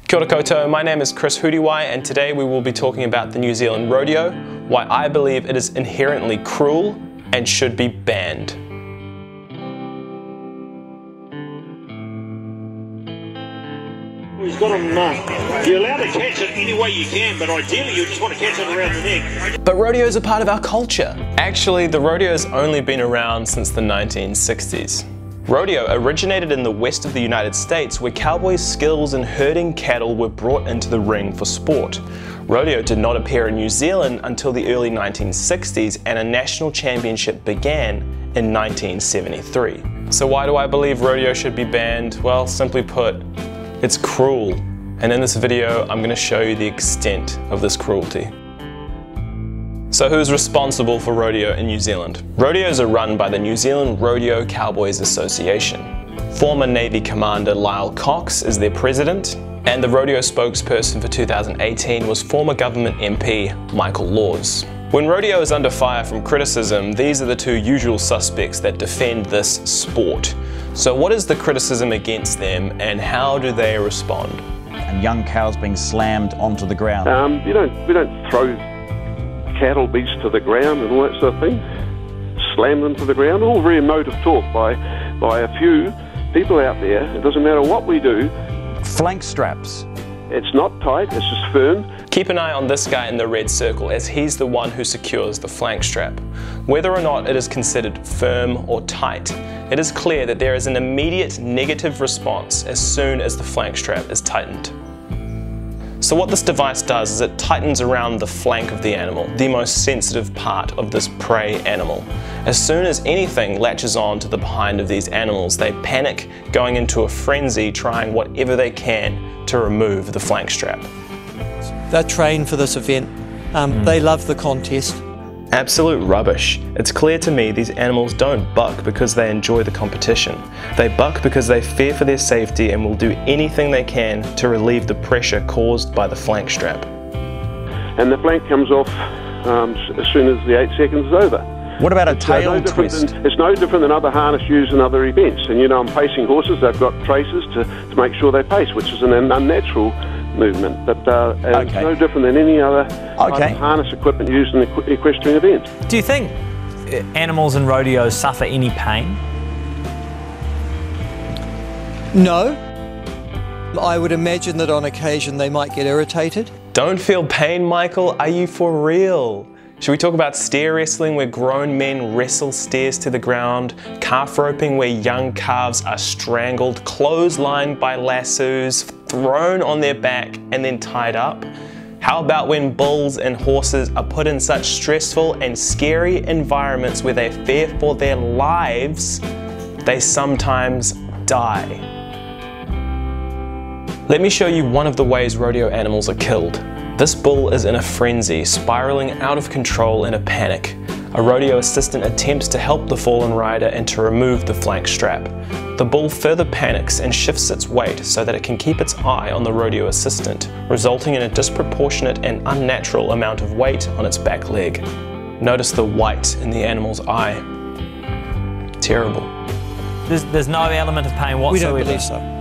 Kia ora koutou, my name is Chris Huriwai and today we will be talking about the New Zealand Rodeo, why I believe it is inherently cruel and should be banned. He's got him, you're allowed to catch it any way you can, but ideally you just want to catch it around the neck. But rodeos are part of our culture. Actually, the rodeo has only been around since the 1960s. Rodeo originated in the west of the United States, where cowboys' skills in herding cattle were brought into the ring for sport. Rodeo did not appear in New Zealand until the early 1960s, and a national championship began in 1973. So why do I believe rodeo should be banned? Well, simply put, it's cruel. And in this video, I'm going to show you the extent of this cruelty. So who's responsible for rodeo in New Zealand? Rodeos are run by the New Zealand Rodeo Cowboys Association. Former Navy Commander Lyle Cox is their president, and the rodeo spokesperson for 2018 was former government MP Michael Laws. When rodeo is under fire from criticism, these are the two usual suspects that defend this sport. So what is the criticism against them and how do they respond? And young cows being slammed onto the ground. We don't throw cattle beasts to the ground and all that sort of thing, slam them to the ground, all very emotive talk by a few people out there. It doesn't matter what we do. Flank straps. It's not tight, it's just firm. Keep an eye on this guy in the red circle, as he's the one who secures the flank strap. Whether or not it is considered firm or tight, it is clear that there is an immediate negative response as soon as the flank strap is tightened. So what this device does is it tightens around the flank of the animal, the most sensitive part of this prey animal. As soon as anything latches on to the behind of these animals, they panic, going into a frenzy, trying whatever they can to remove the flank strap. They're trained for this event. They love the contest. Absolute rubbish. It's clear to me these animals don't buck because they enjoy the competition. They buck because they fear for their safety and will do anything they can to relieve the pressure caused by the flank strap. And the flank comes off as soon as the 8 seconds is over. What about a tail twist? It's no different than other harness used in other events. And you know, on pacing horses, they've got traces to make sure they pace, which is an unnatural movement, but it's no different than any other harness equipment used in equestrian events. Do you think animals in rodeos suffer any pain? No. I would imagine that on occasion they might get irritated. Don't feel pain, Michael. Are you for real? Should we talk about steer wrestling, where grown men wrestle steers to the ground, calf roping where young calves are strangled, clotheslined by lassos, thrown on their back and then tied up? How about when bulls and horses are put in such stressful and scary environments where they fear for their lives, they sometimes die? Let me show you one of the ways rodeo animals are killed. This bull is in a frenzy, spiraling out of control in a panic. A rodeo assistant attempts to help the fallen rider and to remove the flank strap. The bull further panics and shifts its weight so that it can keep its eye on the rodeo assistant, resulting in a disproportionate and unnatural amount of weight on its back leg. Notice the white in the animal's eye. Terrible. There's no element of pain whatsoever. We don't believe so.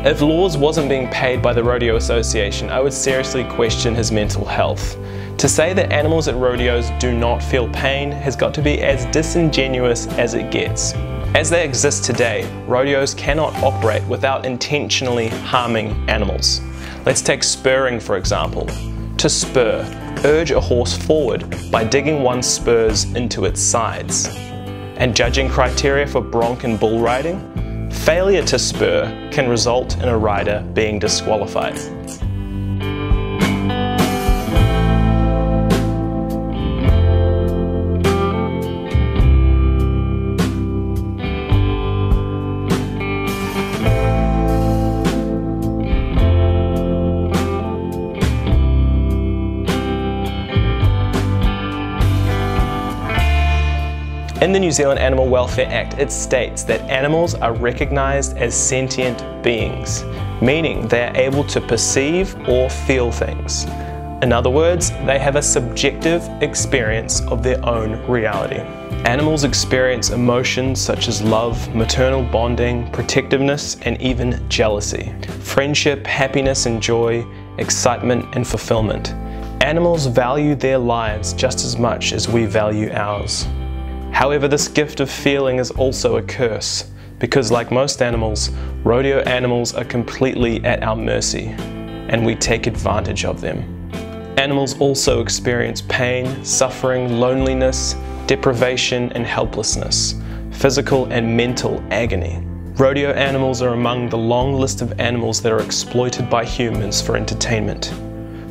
If Laws wasn't being paid by the Rodeo Association, I would seriously question his mental health. To say that animals at rodeos do not feel pain has got to be as disingenuous as it gets. As they exist today, rodeos cannot operate without intentionally harming animals. Let's take spurring for example. To spur, urge a horse forward by digging one's spurs into its sides. And judging criteria for bronc and bull riding? Failure to spur can result in a rider being disqualified. In the New Zealand Animal Welfare Act, it states that animals are recognised as sentient beings, meaning they are able to perceive or feel things. In other words, they have a subjective experience of their own reality. Animals experience emotions such as love, maternal bonding, protectiveness, and even jealousy. Friendship, happiness and joy, excitement and fulfillment. Animals value their lives just as much as we value ours. However, this gift of feeling is also a curse, because like most animals, rodeo animals are completely at our mercy, and we take advantage of them. Animals also experience pain, suffering, loneliness, deprivation and helplessness, physical and mental agony. Rodeo animals are among the long list of animals that are exploited by humans for entertainment.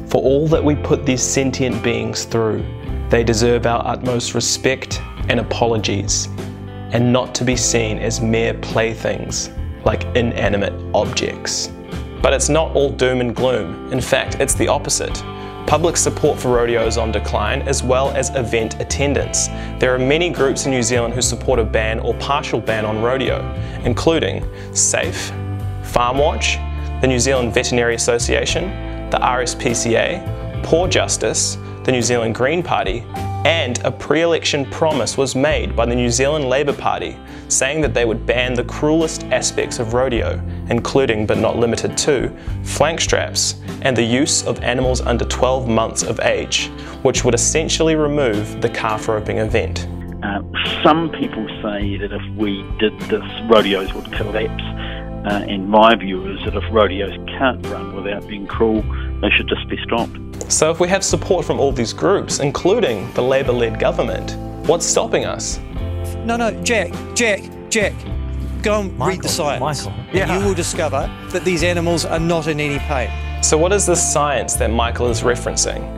For all that we put these sentient beings through, they deserve our utmost respect and apologies, and not to be seen as mere playthings, like inanimate objects. But it's not all doom and gloom. In fact, it's the opposite. Public support for rodeo is on decline, as well as event attendance. There are many groups in New Zealand who support a ban or partial ban on rodeo, including SAFE, Farm Watch, the New Zealand Veterinary Association, the RSPCA, Poor Justice, the New Zealand Green Party, and a pre-election promise was made by the New Zealand Labour Party, saying that they would ban the cruelest aspects of rodeo, including but not limited to flank straps and the use of animals under 12 months of age, which would essentially remove the calf roping event. Some people say that if we did this, rodeos would collapse, and my view is that if rodeos can't run without being cruel, they should just be stopped. So if we have support from all these groups, including the Labour-led government, what's stopping us? No, Jack, go and read the science. And you will discover that these animals are not in any pain. So what is the science that Michael is referencing?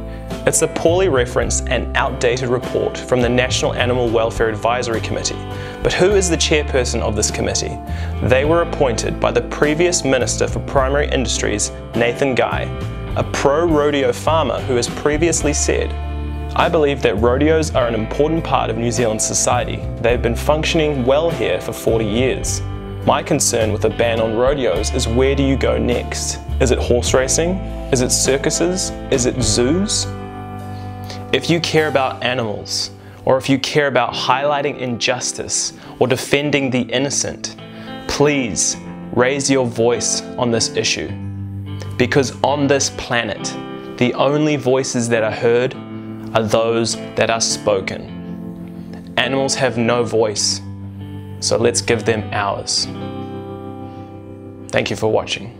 It's a poorly referenced and outdated report from the National Animal Welfare Advisory Committee. But who is the chairperson of this committee? They were appointed by the previous Minister for Primary Industries, Nathan Guy, a pro-rodeo farmer who has previously said, "I believe that rodeos are an important part of New Zealand society. They've been functioning well here for 40 years. My concern with a ban on rodeos is, where do you go next? Is it horse racing? Is it circuses? Is it zoos?" If you care about animals, or if you care about highlighting injustice or defending the innocent, please raise your voice on this issue. Because on this planet, the only voices that are heard are those that are spoken. Animals have no voice, so let's give them ours. Thank you for watching.